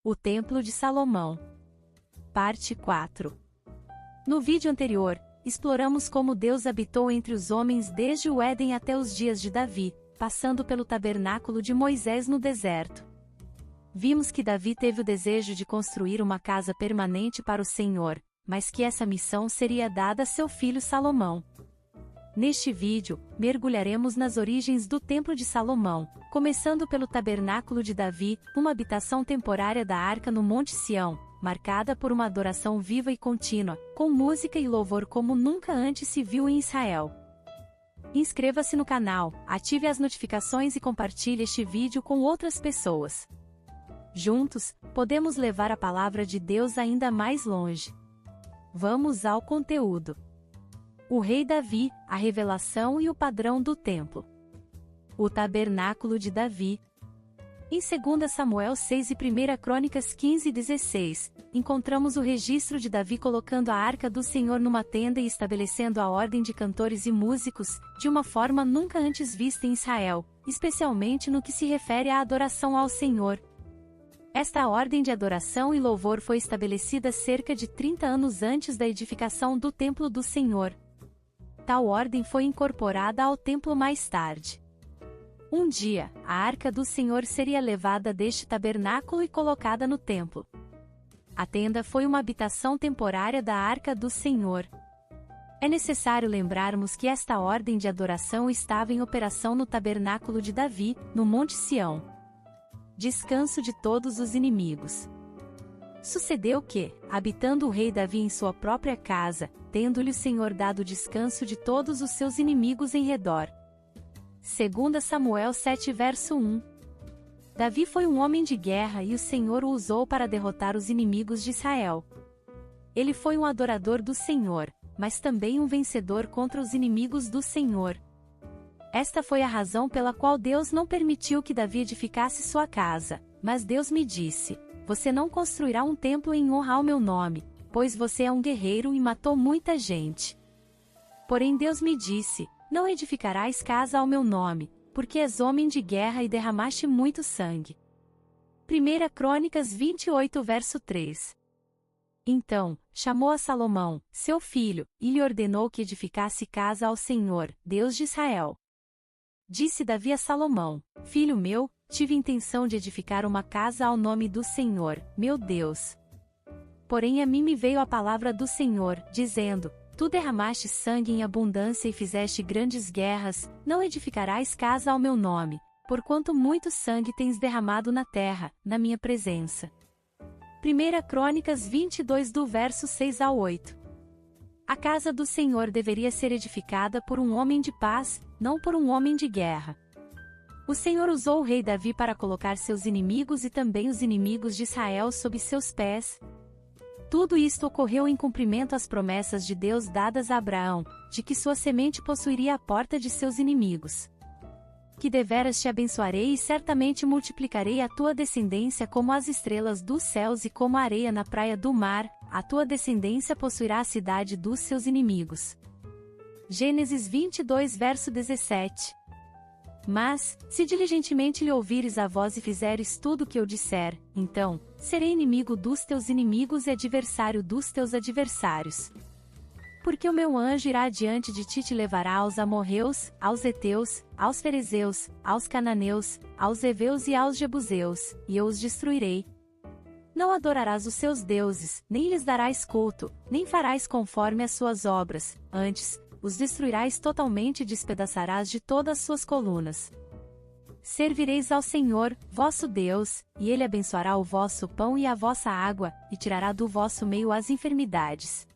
O Templo de Salomão. Parte 4. No vídeo anterior, exploramos como Deus habitou entre os homens desde o Éden até os dias de Davi, passando pelo tabernáculo de Moisés no deserto. Vimos que Davi teve o desejo de construir uma casa permanente para o Senhor, mas que essa missão seria dada a seu filho Salomão. Neste vídeo, mergulharemos nas origens do Templo de Salomão, começando pelo tabernáculo de Davi, uma habitação temporária da Arca no Monte Sião, marcada por uma adoração viva e contínua, com música e louvor como nunca antes se viu em Israel. Inscreva-se no canal, ative as notificações e compartilhe este vídeo com outras pessoas. Juntos, podemos levar a palavra de Deus ainda mais longe. Vamos ao conteúdo. O rei Davi, a revelação e o padrão do templo. O tabernáculo de Davi. Em 2 Samuel 6 e 1 Crônicas 15 e 16, encontramos o registro de Davi colocando a arca do Senhor numa tenda e estabelecendo a ordem de cantores e músicos, de uma forma nunca antes vista em Israel, especialmente no que se refere à adoração ao Senhor. Esta ordem de adoração e louvor foi estabelecida cerca de 30 anos antes da edificação do Templo do Senhor. Tal ordem foi incorporada ao templo mais tarde. Um dia, a arca do Senhor seria levada deste tabernáculo e colocada no templo. A tenda foi uma habitação temporária da arca do Senhor. É necessário lembrarmos que esta ordem de adoração estava em operação no tabernáculo de Davi, no Monte Sião. Descanso de todos os inimigos. Sucedeu que, habitando o rei Davi em sua própria casa, tendo-lhe o Senhor dado descanso de todos os seus inimigos em redor. 2 Samuel 7 verso 1. Davi foi um homem de guerra e o Senhor o usou para derrotar os inimigos de Israel. Ele foi um adorador do Senhor, mas também um vencedor contra os inimigos do Senhor. Esta foi a razão pela qual Deus não permitiu que Davi edificasse sua casa, mas Deus me disse: você não construirá um templo em honra ao meu nome, pois você é um guerreiro e matou muita gente. Porém Deus me disse: não edificarás casa ao meu nome, porque és homem de guerra e derramaste muito sangue. 1 Crônicas 28 verso 3. Então, chamou a Salomão, seu filho, e lhe ordenou que edificasse casa ao Senhor, Deus de Israel. Disse Davi a Salomão: filho meu, tive intenção de edificar uma casa ao nome do Senhor, meu Deus. Porém a mim me veio a palavra do Senhor, dizendo: tu derramaste sangue em abundância e fizeste grandes guerras, não edificarás casa ao meu nome, porquanto muito sangue tens derramado na terra, na minha presença. 1 Crônicas 22 do verso 6 ao 8. A casa do Senhor deveria ser edificada por um homem de paz, não por um homem de guerra. O Senhor usou o rei Davi para colocar seus inimigos e também os inimigos de Israel sob seus pés. Tudo isto ocorreu em cumprimento às promessas de Deus dadas a Abraão, de que sua semente possuiria a porta de seus inimigos. Que deveras te abençoarei e certamente multiplicarei a tua descendência como as estrelas dos céus e como a areia na praia do mar, a tua descendência possuirá a cidade dos seus inimigos. Gênesis 22 verso 17. Mas, se diligentemente lhe ouvires a voz e fizeres tudo o que eu disser, então, serei inimigo dos teus inimigos e adversário dos teus adversários. Porque o meu anjo irá diante de ti e te levará aos amorreus, aos heteus, aos ferezeus, aos cananeus, aos heveus e aos jebuseus, e eu os destruirei. Não adorarás os seus deuses, nem lhes darás culto, nem farás conforme as suas obras, antes, os destruirás totalmente e despedaçarás de todas as suas colunas. Servireis ao Senhor, vosso Deus, e Ele abençoará o vosso pão e a vossa água, e tirará do vosso meio as enfermidades.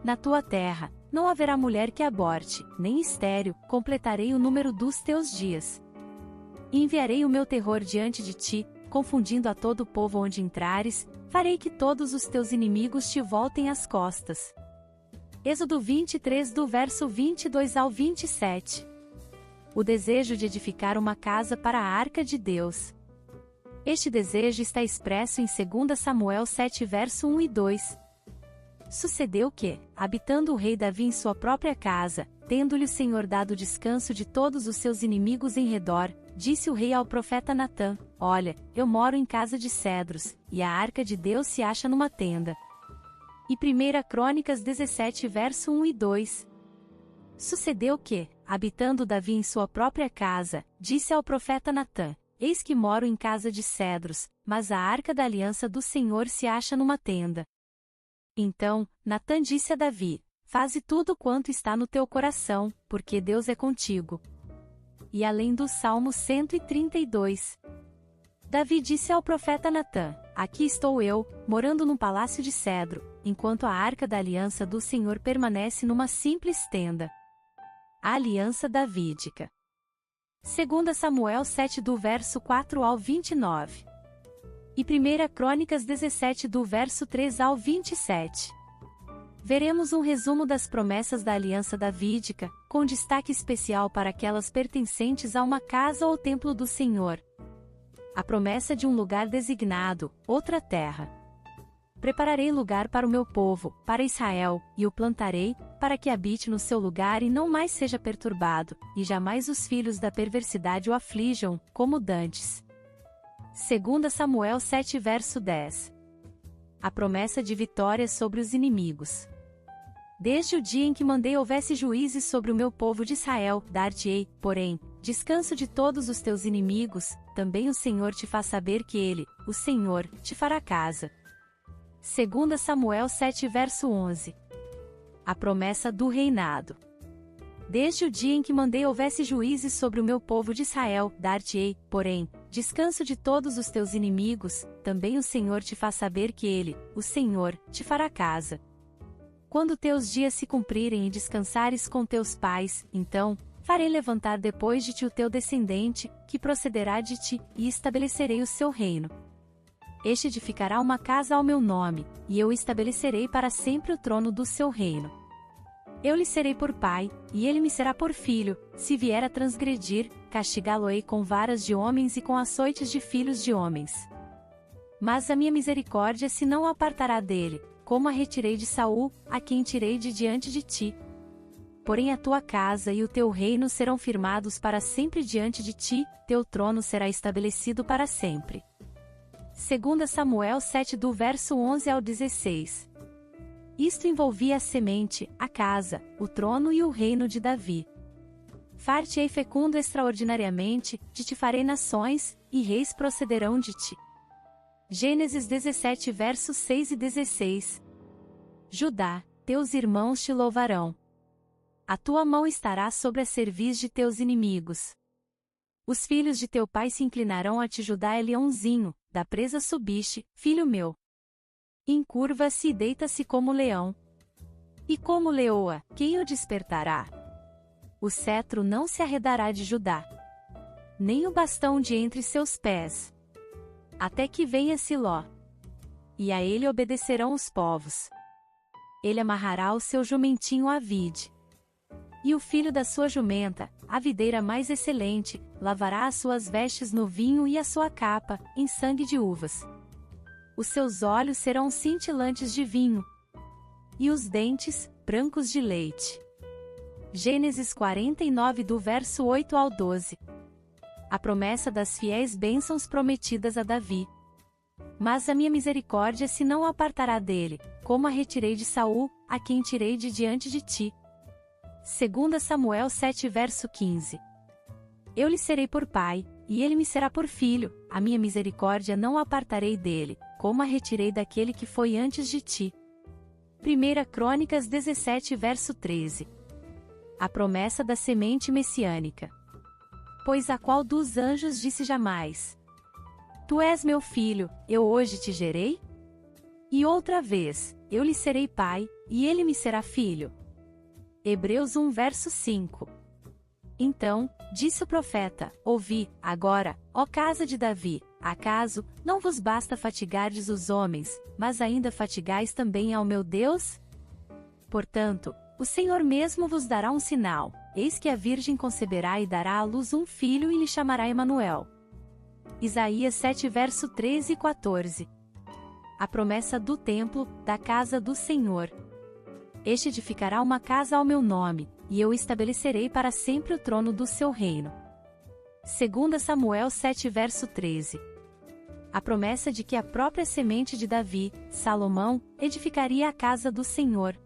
Na tua terra, não haverá mulher que aborte, nem estéril, completarei o número dos teus dias. E enviarei o meu terror diante de ti, confundindo a todo o povo onde entrares, farei que todos os teus inimigos te voltem as costas. Êxodo 23 do verso 22 ao 27. O desejo de edificar uma casa para a Arca de Deus. Este desejo está expresso em 2 Samuel 7 verso 1 e 2. Sucedeu que, habitando o rei Davi em sua própria casa, tendo-lhe o Senhor dado descanso de todos os seus inimigos em redor, disse o rei ao profeta Natã: Olha, eu moro em casa de cedros, e a arca de Deus se acha numa tenda. E 1 Crônicas 17 verso 1 e 2. Sucedeu que, habitando Davi em sua própria casa, disse ao profeta Natã: Eis que moro em casa de cedros, mas a arca da aliança do Senhor se acha numa tenda. Então, Natã disse a Davi: Faze tudo quanto está no teu coração, porque Deus é contigo. E além do Salmo 132. Davi disse ao profeta Natã: Aqui estou eu, morando num palácio de cedro, enquanto a arca da aliança do Senhor permanece numa simples tenda. A aliança davídica. 2 Samuel 7 do verso 4 ao 29. E 1 Crônicas 17 do verso 3 ao 27. Veremos um resumo das promessas da aliança davídica, com destaque especial para aquelas pertencentes a uma casa ou templo do Senhor. A promessa de um lugar designado, outra terra. Prepararei lugar para o meu povo, para Israel, e o plantarei, para que habite no seu lugar e não mais seja perturbado, e jamais os filhos da perversidade o aflijam, como dantes. 2 Samuel 7 verso 10. A promessa de vitória sobre os inimigos. Desde o dia em que mandei houvesse juízes sobre o meu povo de Israel, dar-te-ei, porém, descanso de todos os teus inimigos, também o Senhor te faz saber que Ele, o Senhor, te fará casa. 2 Samuel 7 verso 11. A promessa do reinado. Desde o dia em que mandei houvesse juízes sobre o meu povo de Israel, dar-te-ei, porém, descanso de todos os teus inimigos, também o Senhor te faz saber que Ele, o Senhor, te fará casa. Quando teus dias se cumprirem e descansares com teus pais, então, farei levantar depois de ti o teu descendente, que procederá de ti, e estabelecerei o seu reino. Este edificará uma casa ao meu nome, e eu estabelecerei para sempre o trono do seu reino. Eu lhe serei por pai, e ele me será por filho. Se vier a transgredir, castigá-lo-ei com varas de homens e com açoites de filhos de homens. Mas a minha misericórdia se não apartará dele, como a retirei de Saul, a quem tirei de diante de ti. Porém a tua casa e o teu reino serão firmados para sempre diante de ti, teu trono será estabelecido para sempre. 2 Samuel 7 do verso 11 ao 16. Isto envolvia a semente, a casa, o trono e o reino de Davi. Far-te-ei fecundo extraordinariamente, de ti farei nações, e reis procederão de ti. Gênesis 17 versos 6 e 16. Judá, teus irmãos te louvarão. A tua mão estará sobre a cerviz de teus inimigos. Os filhos de teu pai se inclinarão a ti. Judá é leãozinho, da presa subiste, filho meu. Encurva-se e deita-se como leão. E como leoa, quem o despertará? O cetro não se arredará de Judá, nem o bastão de entre seus pés. Até que venha Siló. E a ele obedecerão os povos. Ele amarrará o seu jumentinho à vide. E o filho da sua jumenta, a videira mais excelente, lavará as suas vestes no vinho e a sua capa, em sangue de uvas. Os seus olhos serão cintilantes de vinho, e os dentes, brancos de leite. Gênesis 49 do verso 8 ao 12. A promessa das fiéis bênçãos prometidas a Davi. Mas a minha misericórdia se não apartará dele, como a retirei de Saul, a quem tirei de diante de ti. 2 Samuel 7 verso 15. Eu lhe serei por pai, e ele me será por filho, a minha misericórdia não apartarei dele, como a retirei daquele que foi antes de ti. 1 Crônicas 17 verso 13. A promessa da semente messiânica. Pois a qual dos anjos disse jamais: Tu és meu filho, eu hoje te gerei? E outra vez, eu lhe serei pai, e ele me será filho. Hebreus 1 verso 5. Então, disse o profeta: Ouvi, agora, ó casa de Davi, acaso, não vos basta fatigardes os homens, mas ainda fatigais também ao meu Deus? Portanto, o Senhor mesmo vos dará um sinal: eis que a virgem conceberá e dará à luz um filho e lhe chamará Emanuel. Isaías 7 verso 13 e 14. A promessa do templo, da casa do Senhor. Este edificará uma casa ao meu nome, e eu estabelecerei para sempre o trono do seu reino. 2 Samuel 7 verso 13. A promessa de que a própria semente de Davi, Salomão, edificaria a casa do Senhor.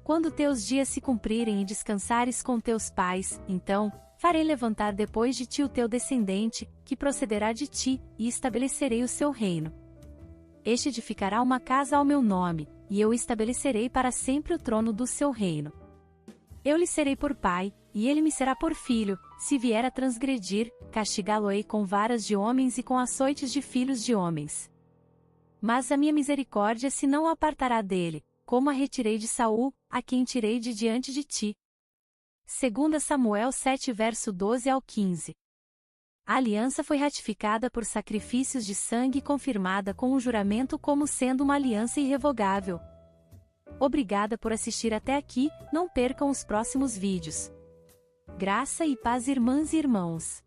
Quando teus dias se cumprirem e descansares com teus pais, então, farei levantar depois de ti o teu descendente, que procederá de ti, e estabelecerei o seu reino. Este edificará uma casa ao meu nome, e eu estabelecerei para sempre o trono do seu reino. Eu lhe serei por pai, e ele me será por filho. Se vier a transgredir, castigá-lo-ei com varas de homens e com açoites de filhos de homens. Mas a minha misericórdia se não apartará dele, como a retirei de Saul, a quem tirei de diante de ti. 2 Samuel 7 verso 12 ao 15. A aliança foi ratificada por sacrifícios de sangue e confirmada com um juramento como sendo uma aliança irrevogável. Obrigada por assistir até aqui, não percam os próximos vídeos. Graça e paz, irmãs e irmãos.